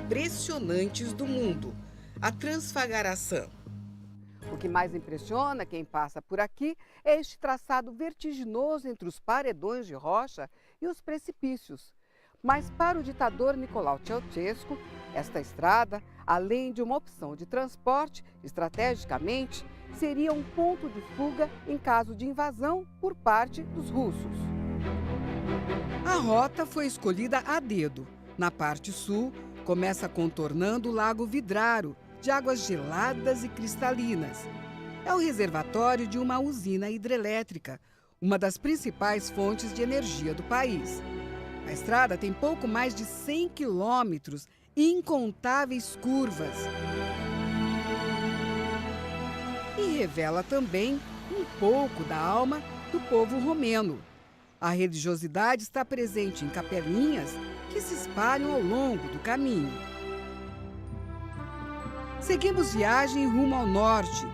impressionantes do mundo, a Transfagaração. O que mais impressiona quem passa por aqui é este traçado vertiginoso entre os paredões de rocha e os precipícios. Mas para o ditador Nicolau Ceausescu, esta estrada, além de uma opção de transporte, estrategicamente, seria um ponto de fuga em caso de invasão por parte dos russos. A rota foi escolhida a dedo. Na parte sul, começa contornando o Lago Vidraro, de águas geladas e cristalinas. É o reservatório de uma usina hidrelétrica, uma das principais fontes de energia do país. A estrada tem pouco mais de 100 quilômetros e incontáveis curvas. E revela também um pouco da alma do povo romeno. A religiosidade está presente em capelinhas que se espalham ao longo do caminho. Seguimos viagem rumo ao norte,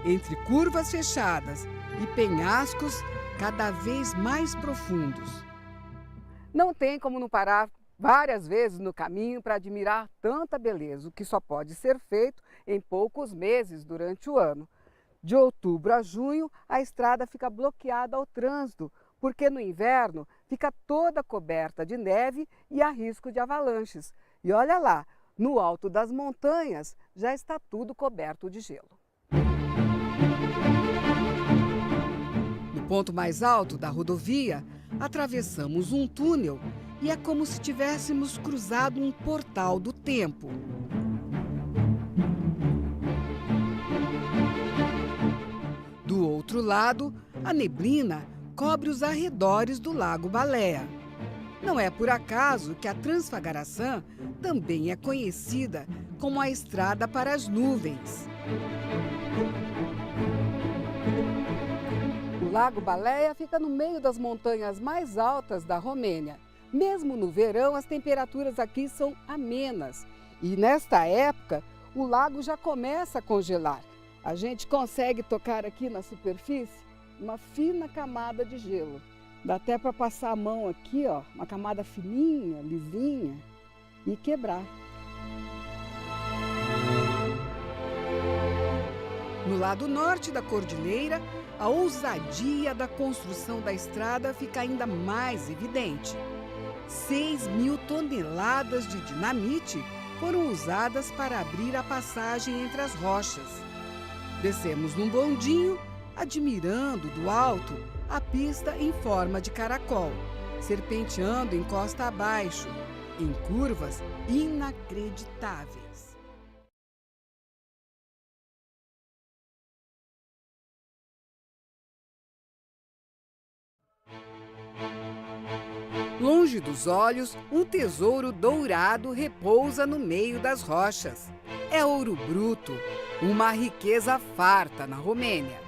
entre curvas fechadas e penhascos cada vez mais profundos. Não tem como não parar várias vezes no caminho para admirar tanta beleza, o que só pode ser feito em poucos meses durante o ano. De outubro a junho, a estrada fica bloqueada ao trânsito, porque no inverno fica toda coberta de neve e há risco de avalanches. E olha lá, no alto das montanhas já está tudo coberto de gelo. No ponto mais alto da rodovia, atravessamos um túnel e é como se tivéssemos cruzado um portal do tempo. Do outro lado, a neblina cobre os arredores do Lago Baleia. Não é por acaso que a Transfagaração também é conhecida como a estrada para as nuvens. O Lago Baleia fica no meio das montanhas mais altas da Romênia. Mesmo no verão, as temperaturas aqui são amenas. E nesta época, o lago já começa a congelar. A gente consegue tocar aqui na superfície uma fina camada de gelo. Dá até para passar a mão aqui, ó, uma camada fininha, lisinha, e quebrar. No lado norte da cordilheira, a ousadia da construção da estrada fica ainda mais evidente. 6.000 toneladas de dinamite foram usadas para abrir a passagem entre as rochas. Descemos num bondinho, admirando do alto a pista em forma de caracol, serpenteando em costa abaixo, em curvas inacreditáveis. Longe dos olhos, um tesouro dourado repousa no meio das rochas. É ouro bruto, uma riqueza farta na Romênia.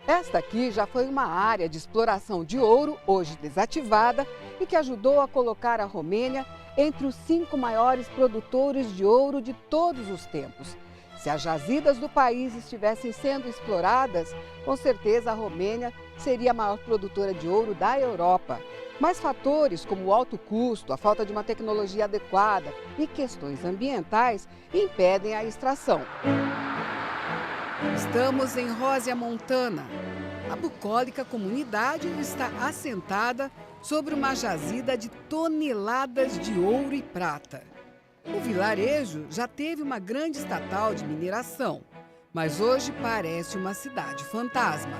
Esta aqui já foi uma área de exploração de ouro, hoje desativada, e que ajudou a colocar a Romênia entre os 5 maiores produtores de ouro de todos os tempos. Se as jazidas do país estivessem sendo exploradas, com certeza a Romênia seria a maior produtora de ouro da Europa. Mas fatores como o alto custo, a falta de uma tecnologia adequada e questões ambientais impedem a extração. Estamos em Rózia Montana. A bucólica comunidade está assentada sobre uma jazida de toneladas de ouro e prata. O vilarejo já teve uma grande estatal de mineração, mas hoje parece uma cidade fantasma.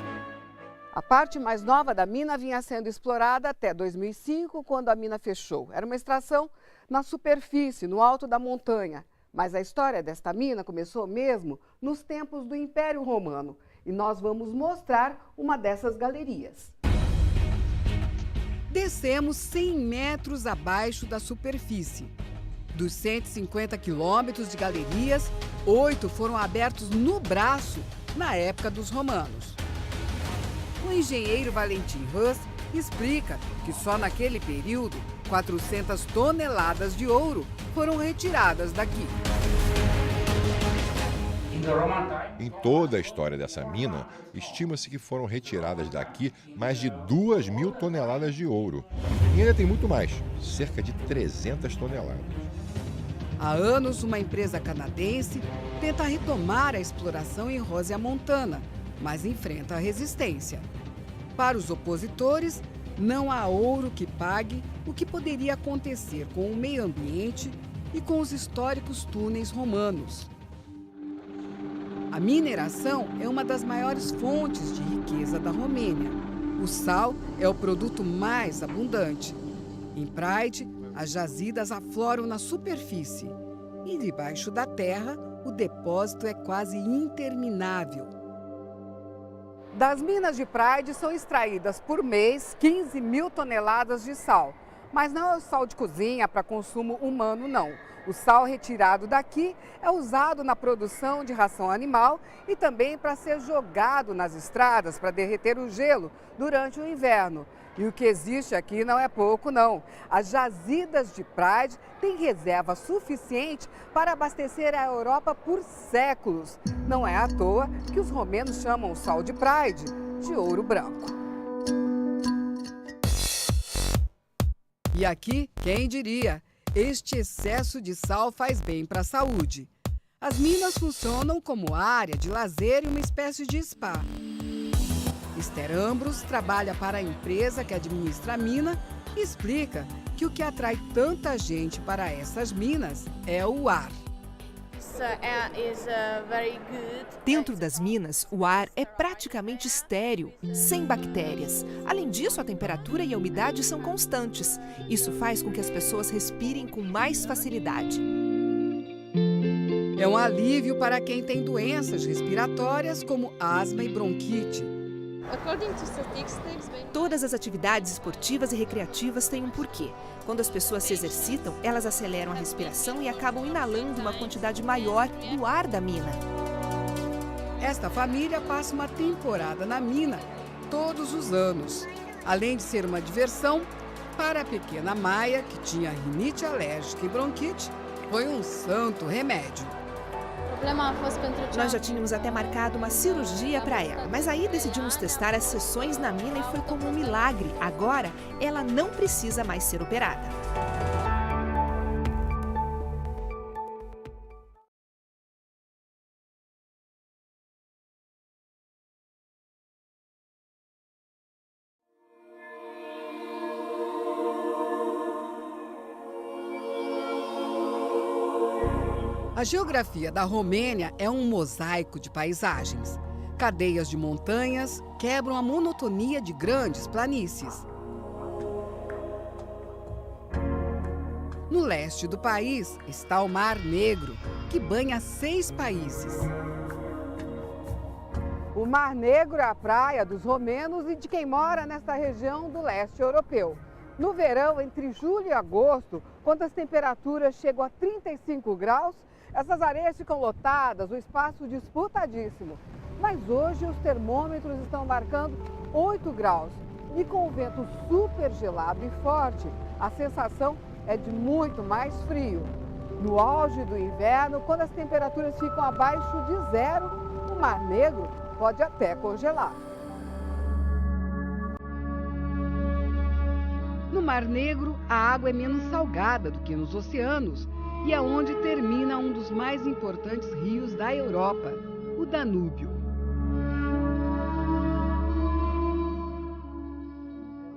A parte mais nova da mina vinha sendo explorada até 2005, quando a mina fechou. Era uma extração na superfície, no alto da montanha. Mas a história desta mina começou mesmo nos tempos do Império Romano. E nós vamos mostrar uma dessas galerias. Descemos 100 metros abaixo da superfície. Dos 150 quilômetros de galerias, 8 foram abertos no braço na época dos romanos. O engenheiro Valentim Huss explica que só naquele período 400 toneladas de ouro foram retiradas daqui. Em toda a história dessa mina, estima-se que foram retiradas daqui mais de 2.000 toneladas de ouro. E ainda tem muito mais, cerca de 300 toneladas. Há anos, uma empresa canadense tenta retomar a exploração em Rosia Montana, mas enfrenta resistência. Para os opositores, não há ouro que pague o que poderia acontecer com o meio ambiente e com os históricos túneis romanos. A mineração é uma das maiores fontes de riqueza da Romênia. O sal é o produto mais abundante. Em Pride, as jazidas afloram na superfície e debaixo da terra o depósito é quase interminável. Das minas de Pride são extraídas por mês 15 mil toneladas de sal. Mas não é o sal de cozinha para consumo humano, não. O sal retirado daqui é usado na produção de ração animal e também para ser jogado nas estradas para derreter o gelo durante o inverno. E o que existe aqui não é pouco, não. As jazidas de Pride têm reserva suficiente para abastecer a Europa por séculos. Não é à toa que os romenos chamam o sal de Pride de ouro branco. E aqui, quem diria? Este excesso de sal faz bem para a saúde. As minas funcionam como área de lazer e uma espécie de spa. Esther Ambros trabalha para a empresa que administra a mina e explica que o que atrai tanta gente para essas minas é o ar. Dentro das minas, o ar é praticamente estéril, sem bactérias. Além disso, a temperatura e a umidade são constantes. Isso faz com que as pessoas respirem com mais facilidade. É um alívio para quem tem doenças respiratórias como asma e bronquite. Todas as atividades esportivas e recreativas têm um porquê. Quando as pessoas se exercitam, elas aceleram a respiração e acabam inalando uma quantidade maior do ar da mina. Esta família passa uma temporada na mina todos os anos. Além de ser uma diversão, para a pequena Maia, que tinha rinite alérgica e bronquite, foi um santo remédio. Nós já tínhamos até marcado uma cirurgia para ela, mas aí decidimos testar as sessões na mina e foi como um milagre. Agora, ela não precisa mais ser operada. A geografia da Romênia é um mosaico de paisagens. Cadeias de montanhas quebram a monotonia de grandes planícies. No leste do país está o Mar Negro, que banha 6 países. O Mar Negro é a praia dos romenos e de quem mora nesta região do leste europeu. No verão, entre julho e agosto, quando as temperaturas chegam a 35 graus, essas areias ficam lotadas, o espaço disputadíssimo. Mas hoje os termômetros estão marcando 8 graus. E com o vento super gelado e forte, a sensação é de muito mais frio. No auge do inverno, quando as temperaturas ficam abaixo de zero, o Mar Negro pode até congelar. No Mar Negro, a água é menos salgada do que nos oceanos e é onde termina um dos mais importantes rios da Europa, o Danúbio.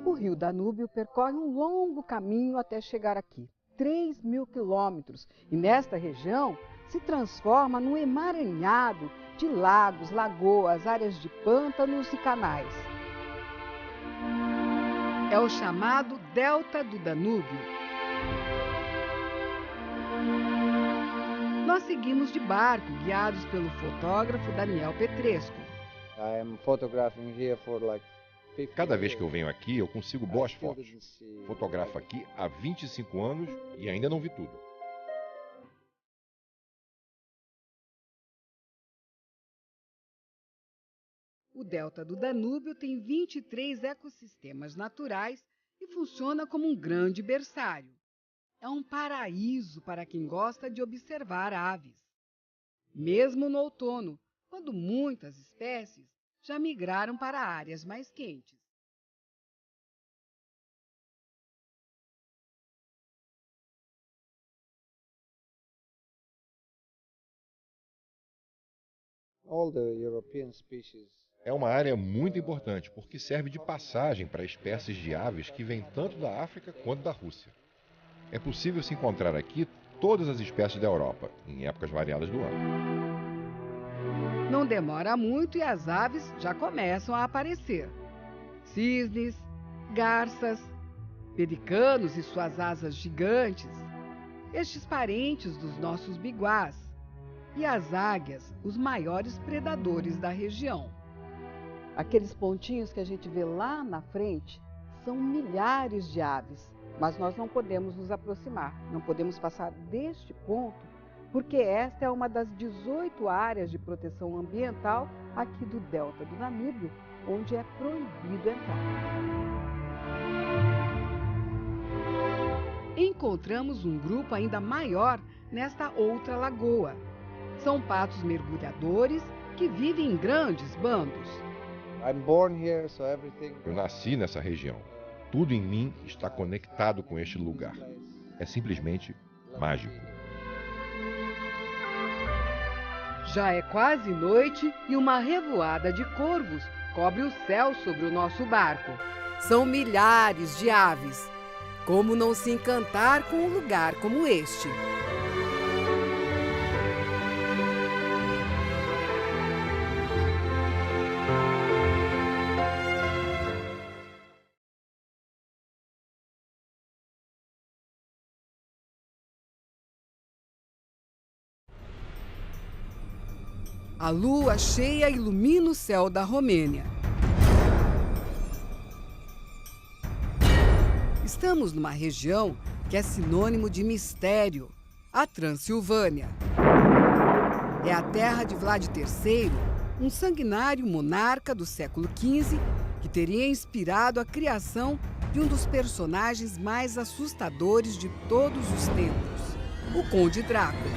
O rio Danúbio percorre um longo caminho até chegar aqui, 3.000 quilômetros, e nesta região se transforma num emaranhado de lagos, lagoas, áreas de pântanos e canais. É o chamado Delta do Danúbio. Nós seguimos de barco, guiados pelo fotógrafo Daniel Petresco. Cada vez que eu venho aqui, eu consigo boas fotos. Fotografo aqui há 25 anos e ainda não vi tudo. O Delta do Danúbio tem 23 ecossistemas naturais e funciona como um grande berçário. É um paraíso para quem gosta de observar aves. Mesmo no outono, quando muitas espécies já migraram para áreas mais quentes. É uma área muito importante porque serve de passagem para espécies de aves que vêm tanto da África quanto da Rússia. É possível se encontrar aqui todas as espécies da Europa, em épocas variadas do ano. Não demora muito e as aves já começam a aparecer. Cisnes, garças, pelicanos e suas asas gigantes, estes parentes dos nossos biguás, e as águias, os maiores predadores da região. Aqueles pontinhos que a gente vê lá na frente são milhares de aves, mas nós não podemos nos aproximar, não podemos passar deste ponto, porque esta é uma das 18 áreas de proteção ambiental aqui do Delta do Namíbio, onde é proibido entrar. Encontramos um grupo ainda maior nesta outra lagoa. São patos mergulhadores que vivem em grandes bandos. Eu nasci nessa região. Tudo em mim está conectado com este lugar. É simplesmente mágico. Já é quase noite e uma revoada de corvos cobre o céu sobre o nosso barco. São milhares de aves. Como não se encantar com um lugar como este? A lua cheia ilumina o céu da Romênia. Estamos numa região que é sinônimo de mistério, a Transilvânia. É a terra de Vlad III, um sanguinário monarca do século XV que teria inspirado a criação de um dos personagens mais assustadores de todos os tempos, o Conde Drácula.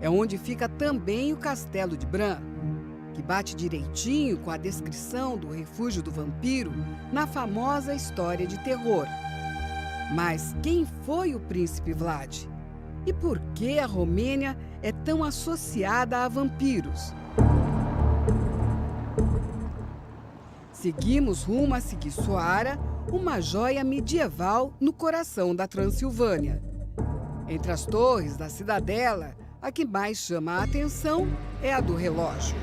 É onde fica também o Castelo de Bran, que bate direitinho com a descrição do refúgio do vampiro na famosa história de terror. Mas quem foi o príncipe Vlad? E por que a Romênia é tão associada a vampiros? Seguimos rumo a Sighisoara, uma joia medieval no coração da Transilvânia. Entre as torres da cidadela, a que mais chama a atenção é a do relógio.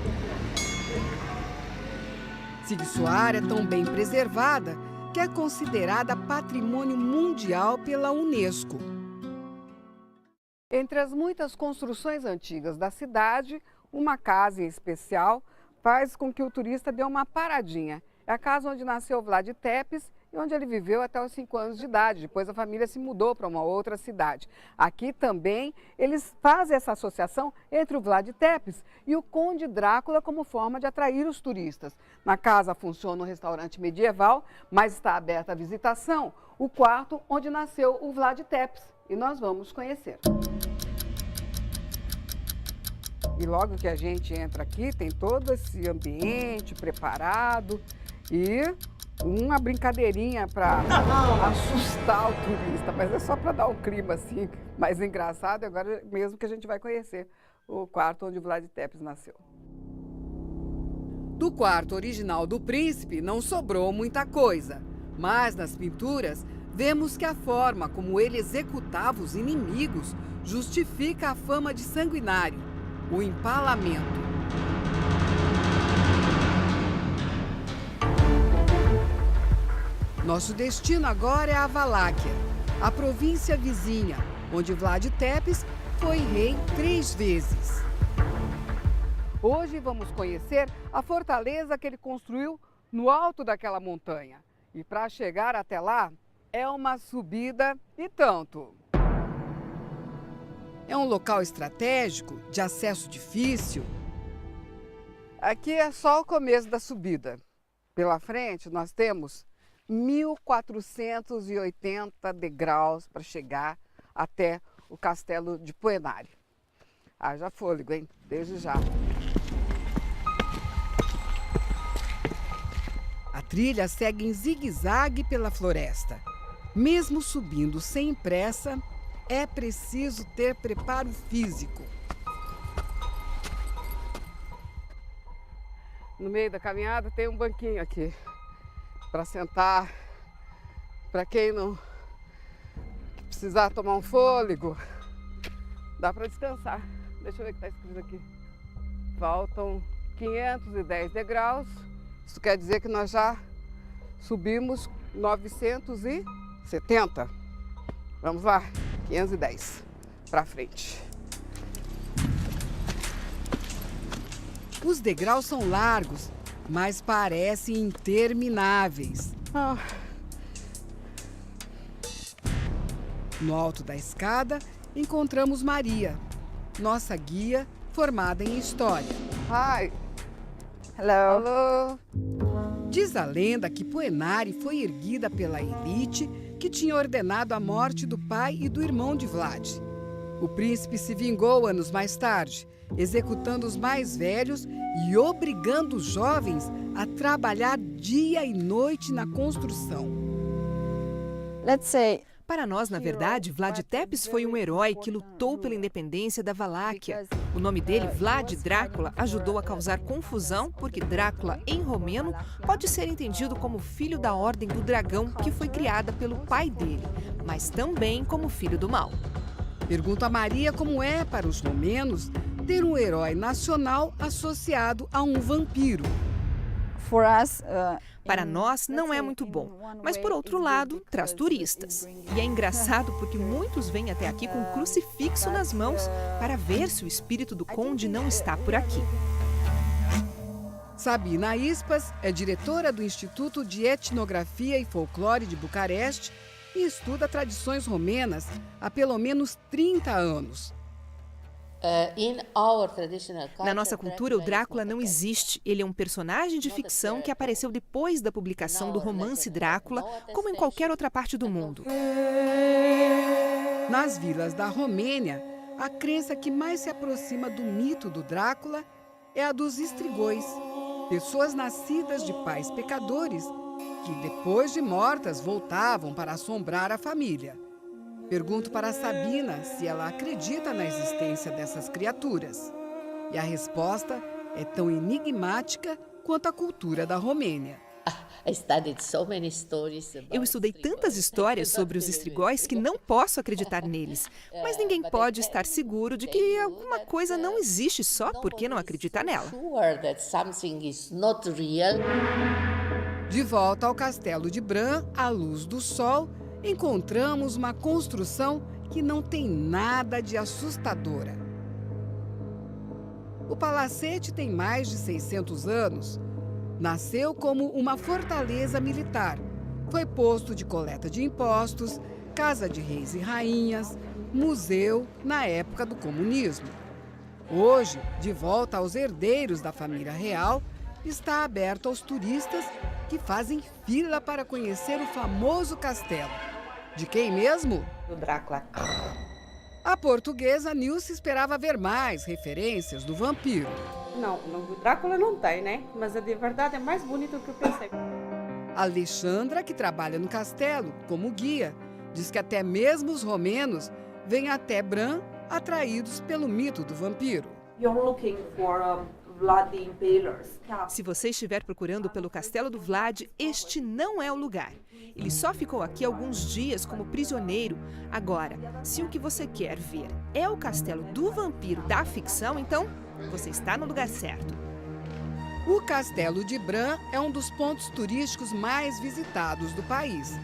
Sighisoara é tão bem preservada que é considerada patrimônio mundial pela Unesco. Entre as muitas construções antigas da cidade, uma casa em especial faz com que o turista dê uma paradinha. É a casa onde nasceu Vlad Tepes e onde ele viveu até os 5 anos de idade. Depois a família se mudou para uma outra cidade. Aqui também eles fazem essa associação entre o Vlad Tepes e o Conde Drácula como forma de atrair os turistas. Na casa funciona um restaurante medieval, mas está aberta à visitação o quarto onde nasceu o Vlad Tepes. E nós vamos conhecer. E logo que a gente entra aqui, tem todo esse ambiente preparado e uma brincadeirinha para assustar o turista, mas é só para dar um clima assim mais engraçado. Agora mesmo que a gente vai conhecer o quarto onde o Vlad Tepes nasceu. Do quarto original do príncipe não sobrou muita coisa, mas nas pinturas vemos que a forma como ele executava os inimigos justifica a fama de sanguinário, o empalamento. Nosso destino agora é a Valáquia, a província vizinha, onde Vlad Tepes foi rei 3 vezes. Hoje vamos conhecer a fortaleza que ele construiu no alto daquela montanha. E para chegar até lá, é uma subida e tanto. É um local estratégico, de acesso difícil. Aqui é só o começo da subida. Pela frente nós temos 1.480 degraus para chegar até o castelo de Poenari. Haja fôlego, hein? Desde já. A trilha segue em zigue-zague pela floresta. Mesmo subindo sem pressa, é preciso ter preparo físico. No meio da caminhada tem um banquinho aqui para sentar, para quem não precisar tomar um fôlego, dá para descansar. Deixa eu ver o que está escrito aqui. Faltam 510 degraus, isso quer dizer que nós já subimos 970. Vamos lá, 510 para frente. Os degraus são largos, mas parecem intermináveis. No alto da escada, encontramos Maria, nossa guia formada em história. Hi. Hello. Hello. Diz a lenda que Poenari foi erguida pela elite que tinha ordenado a morte do pai e do irmão de Vlad. O príncipe se vingou anos mais tarde, executando os mais velhos e obrigando os jovens a trabalhar dia e noite na construção. Para nós, na verdade, Vlad Tepes foi um herói que lutou pela independência da Valáquia. O nome dele, Vlad Drácula, ajudou a causar confusão porque Drácula, em romeno, pode ser entendido como filho da Ordem do Dragão, que foi criada pelo pai dele, mas também como filho do mal. Pergunto a Maria como é para os romenos ter um herói nacional associado a um vampiro. Para nós, não é muito bom, mas por outro lado, traz turistas. E é engraçado porque muitos vêm até aqui com um crucifixo nas mãos para ver se o espírito do conde não está por aqui. Sabina Ispas é diretora do Instituto de Etnografia e Folclore de Bucareste e estuda tradições romenas há pelo menos 30 anos. Na nossa cultura, o Drácula não existe. Ele é um personagem de ficção que apareceu depois da publicação do romance Drácula, como em qualquer outra parte do mundo. Nas vilas da Romênia, a crença que mais se aproxima do mito do Drácula é a dos estrigões, pessoas nascidas de pais pecadores que, depois de mortas, voltavam para assombrar a família. Pergunto para Sabina se ela acredita na existência dessas criaturas. E a resposta é tão enigmática quanto a cultura da Romênia. Eu estudei tantas histórias sobre os estrigóis que não posso acreditar neles. Mas ninguém pode estar seguro de que alguma coisa não existe só porque não acredita nela. De volta ao castelo de Bran, à luz do sol, encontramos uma construção que não tem nada de assustadora. O palacete tem mais de 600 anos. Nasceu como uma fortaleza militar. Foi posto de coleta de impostos, casa de reis e rainhas, museu na época do comunismo. Hoje, de volta aos herdeiros da família real, está aberto aos turistas que fazem fila para conhecer o famoso castelo. De quem mesmo? Do Drácula. A portuguesa Nilce esperava ver mais referências do vampiro. Não, o Drácula não tem, né? Mas de verdade é mais bonito do que eu pensei. Alexandra, que trabalha no castelo como guia, diz que até mesmo os romenos vêm até Bran atraídos pelo mito do vampiro. You're looking for Vlad the Impalers. Se você estiver procurando pelo castelo do Vlad, este não é o lugar. Ele só ficou aqui alguns dias como prisioneiro. Agora, se o que você quer ver é o castelo do vampiro da ficção, então você está no lugar certo. O Castelo de Bran é um dos pontos turísticos mais visitados do país.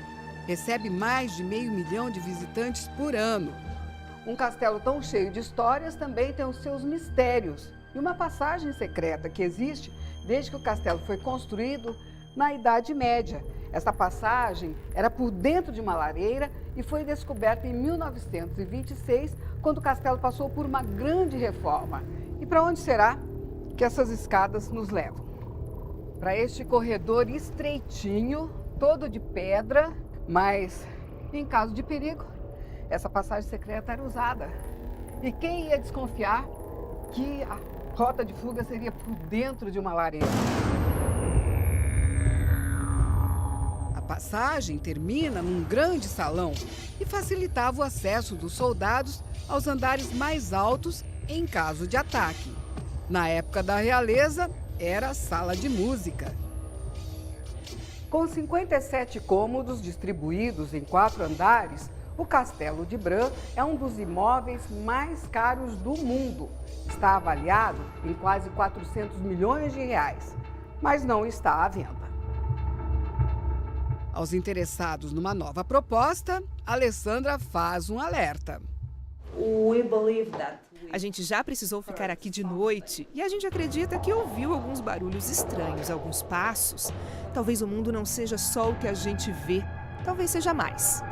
Recebe mais de 500 mil de visitantes por ano. Um castelo tão cheio de histórias também tem os seus mistérios. E uma passagem secreta que existe desde que o castelo foi construído na Idade Média. Essa passagem era por dentro de uma lareira e foi descoberta em 1926, quando o castelo passou por uma grande reforma. E para onde será que essas escadas nos levam? Para este corredor estreitinho, todo de pedra, mas em caso de perigo, essa passagem secreta era usada. E quem ia desconfiar que a rota de fuga seria por dentro de uma lareira? A passagem termina num grande salão e facilitava o acesso dos soldados aos andares mais altos em caso de ataque. Na época da realeza, era a sala de música. Com 57 cômodos distribuídos em 4 andares, o Castelo de Bran é um dos imóveis mais caros do mundo. Está avaliado em quase 400 milhões de reais, mas não está à venda. Aos interessados numa nova proposta, Alessandra faz um alerta. A gente já precisou ficar aqui de noite e a gente acredita que ouviu alguns barulhos estranhos, alguns passos. Talvez o mundo não seja só o que a gente vê, talvez seja mais.